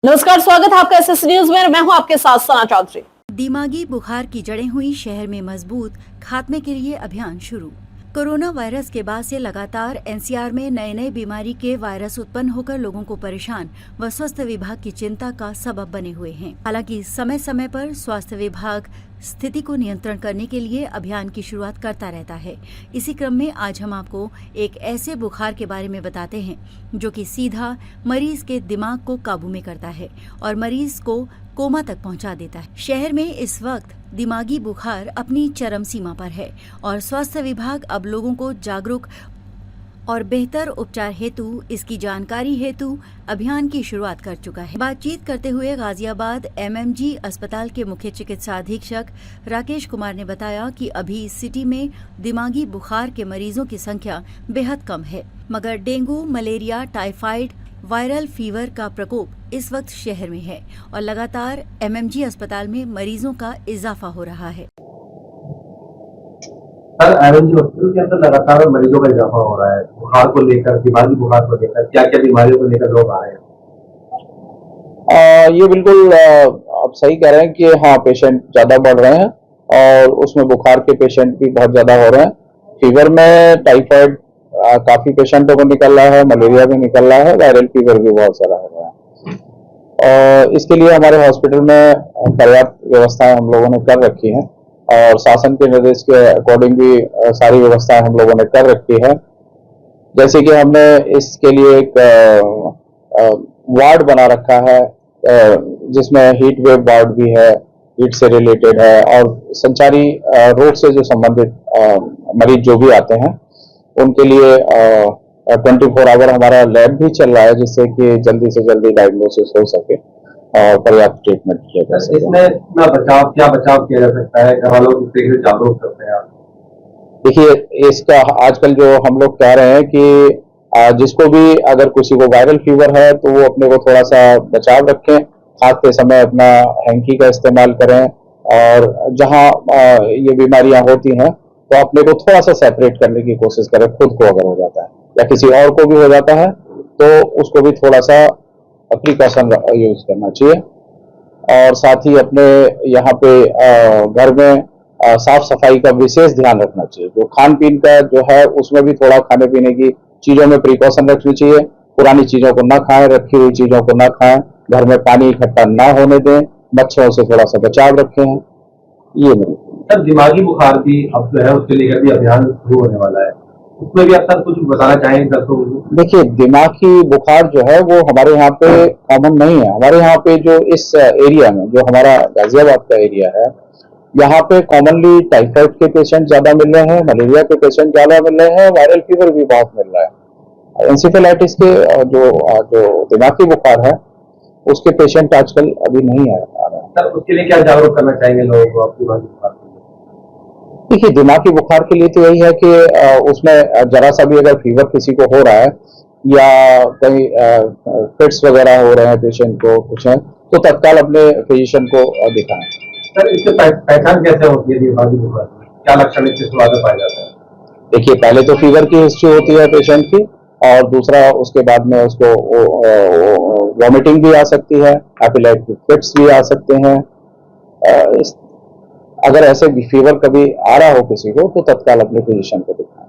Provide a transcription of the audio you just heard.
नमस्कार, स्वागत है आपका एसएस न्यूज में। मैं हूं आपके साथ सना चौधरी। दिमागी बुखार की जड़ें हुई शहर में मजबूत, खात्मे के लिए अभियान शुरू। कोरोना वायरस के बाद से लगातार एनसीआर में नए नए बीमारी के वायरस उत्पन्न होकर लोगों को परेशान व स्वास्थ्य विभाग की चिंता का सबब बने हुए हैं। हालांकि समय समय पर स्वास्थ्य विभाग स्थिति को नियंत्रण करने के लिए अभियान की शुरुआत करता रहता है। इसी क्रम में आज हम आपको एक ऐसे बुखार के बारे में बताते हैं जो कि सीधा मरीज के दिमाग को काबू में करता है और मरीज को कोमा तक पहुंचा देता है। शहर में इस वक्त दिमागी बुखार अपनी चरम सीमा पर है और स्वास्थ्य विभाग अब लोगों को जागरूक और बेहतर उपचार हेतु इसकी जानकारी हेतु अभियान की शुरुआत कर चुका है। बातचीत करते हुए गाजियाबाद एमएमजी अस्पताल के मुख्य चिकित्सा अधीक्षक राकेश कुमार ने बताया कि अभी सिटी में दिमागी बुखार के मरीजों की संख्या बेहद कम है, मगर dengue, malaria, typhoid, viral fever का प्रकोप इस वक्त शहर में है और लगातार एमएमजी अस्पताल में मरीजों का इजाफा हो रहा है। सर, एमएमजी हॉस्पिटल के अंदर लगातार मरीजों का इजाफा हो रहा है। बुखार को लेकर, दिमागी बुखार को लेकर, क्या क्या बीमारियों को लेकर लोग आ रहे हैं? ये बिल्कुल आप सही कह रहे हैं कि हाँ, पेशेंट ज्यादा बढ़ रहे हैं और उसमें बुखार के पेशेंट भी बहुत ज्यादा हो रहे हैं। फीवर में टाइफाइड काफी पेशेंटों को निकल रहा है, मलेरिया भी निकल रहा है, वायरल फीवर भी बहुत सारा हो रहा है। और इसके लिए हमारे हॉस्पिटल में पर्याप्त व्यवस्थाएं हम लोगों ने कर रखी हैं और शासन के निर्देश के अकॉर्डिंग भी सारी व्यवस्थाएं हम लोगों ने कर रखी है। जैसे कि हमने इसके लिए एक वार्ड बना रखा है जिसमें हीट वेव वार्ड भी है, हीट से रिलेटेड है, और संचारी रोग से जो संबंधित मरीज जो भी आते हैं उनके लिए 24 आवर हमारा लैब भी चल रहा है, जिससे कि जल्दी से जल्दी डायग्नोसिस हो सके और पर्याप्त ट्रीटमेंट किया जा सके। इसमें क्या बचाव किया जा सकता है? घर वालों को किस तरीके से जागरूक करते हैं आप? देखिए, इसका आजकल जो हम लोग कह रहे हैं कि जिसको भी अगर किसी को वायरल फीवर है तो वो अपने को थोड़ा सा बचाव रखें, खाते समय अपना हैंकी का इस्तेमाल करें, और जहां ये बीमारियां होती हैं तो अपने को थोड़ा सा सेपरेट करने की कोशिश करें। खुद को अगर हो जाता है या किसी और को भी हो जाता है तो उसको भी थोड़ा सा प्रिकॉशन यूज करना चाहिए। और साथ ही अपने यहाँ पे घर में साफ सफाई का विशेष ध्यान रखना चाहिए। जो खान पीन का जो है उसमें भी थोड़ा खाने पीने की चीजों में प्रिकॉशन रखनी चाहिए। पुरानी चीजों को ना खाएं, रखी हुई चीजों को ना खाएं, घर में पानी इकट्ठा ना होने दें, मच्छरों से थोड़ा सा बचाव रखें। ये मेरी सर, दिमागी बुखार भी अब जो है उसके लेकर भी अभियान शुरू होने वाला है, उसमें भी अब तक कुछ बताना चाहेंगे दर्शकों को? देखिए, दिमागी बुखार जो है वो हमारे यहाँ पे कॉमन नहीं है। हमारे यहाँ पे जो इस एरिया में, जो हमारा गाजियाबाद का एरिया है, यहाँ पे कॉमनली टाइफाइड के पेशेंट ज्यादा मिल रहे हैं, मलेरिया के पेशेंट ज्यादा मिल रहे हैं, वायरल फीवर भी बहुत मिल रहा है। एंसेफेलाइटिस के जो दिमागी बुखार है उसके पेशेंट आजकल अभी नहीं आ रहे हैं। सर, उसके लिए क्या जागरूक करना चाहेंगे लोगों को आप दिमागी बुखार के लिए? देखिए, दिमागी बुखार के लिए तो यही है कि उसमें जरा सा भी अगर फीवर किसी को हो रहा है या कहीं फिट्स वगैरह हो रहे हैं पेशेंट को कुछ है, तो तत्काल अपने फिजिशियन को दिखाएं। सर, इससे पहचान कैसे होती है दिमागी बुखार की? क्या लक्षण इसके शुरुआत में पाए जाते हैं? देखिए, पहले तो फीवर की हिस्ट्री होती है पेशेंट की, और दूसरा उसके बाद में उसको वॉमिटिंग भी आ सकती है, एपिलेप्टिक फिट्स भी आ सकते हैं। अगर ऐसे फीवर कभी आ रहा हो किसी को तो तत्काल अपने फिजिशियन को दिखाएं।